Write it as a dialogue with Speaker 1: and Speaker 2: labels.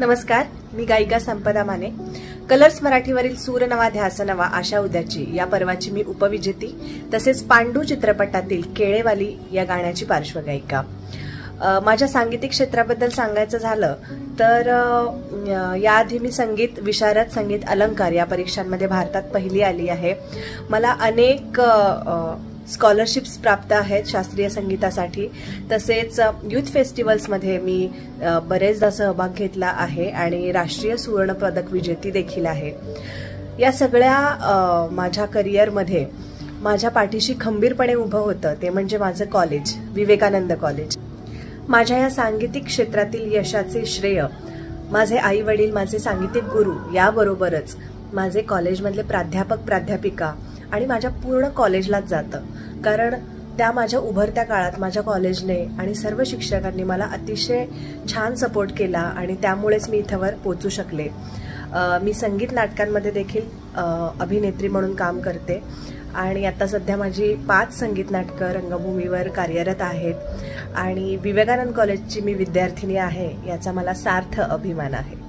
Speaker 1: नमस्कार, मी गायिका संपदा माने. कलर्स मराठीवरील सूर नवा ध्यास नवा आशा उद्याची या पर्वाची मी उपविजेती, तसेच पांडू चित्रपटातील केळेवाली या गाण्याची पार्श्वगायिका. माझ्या सांगीतिक क्षेत्राबद्दल सांगायचं झालं तर याआधी मी संगीत विशारद, संगीत अलंकार या परीक्षांमध्ये भारतात पहिली आली आहे. मला अनेक स्कॉलरशिप्स प्राप्त आहेत शास्त्रीय संगीतासाठी. तसेच युथ फेस्टिवल्समध्ये मी बरेचदा सहभाग घेतला आहे आणि राष्ट्रीय सुवर्ण पदक विजेती देखील आहे. या सगळ्या माझ्या करिअरमध्ये माझ्या पाठीशी खंबीरपणे उभं होतं ते म्हणजे माझं कॉलेज, विवेकानंद कॉलेज. माझ्या या सांगीतिक क्षेत्रातील यशाचे श्रेय माझे आई वडील, माझे सांगीतिक गुरु, याबरोबरच माझे कॉलेजमधले प्राध्यापक प्राध्यापिका आणि माझ्या पूर्ण कॉलेजलाच जातं. कारण त्या माझ्या उभरत्या काळात माझ्या कॉलेजने आणि सर्व शिक्षकांनी मला अतिशय छान सपोर्ट केला आणि त्यामुळेच मी इथवर पोहोचू शकले. मी संगीत नाटकांमध्ये देखील अभिनेत्री म्हणून काम करते आणि आता सध्या माझी 5 संगीत नाटकं रंगभूमीवर कार्यरत आहेत आणि विवेकानंद कॉलेजची मी विद्यार्थिनी आहे, याचा मला सार्थ अभिमान आहे.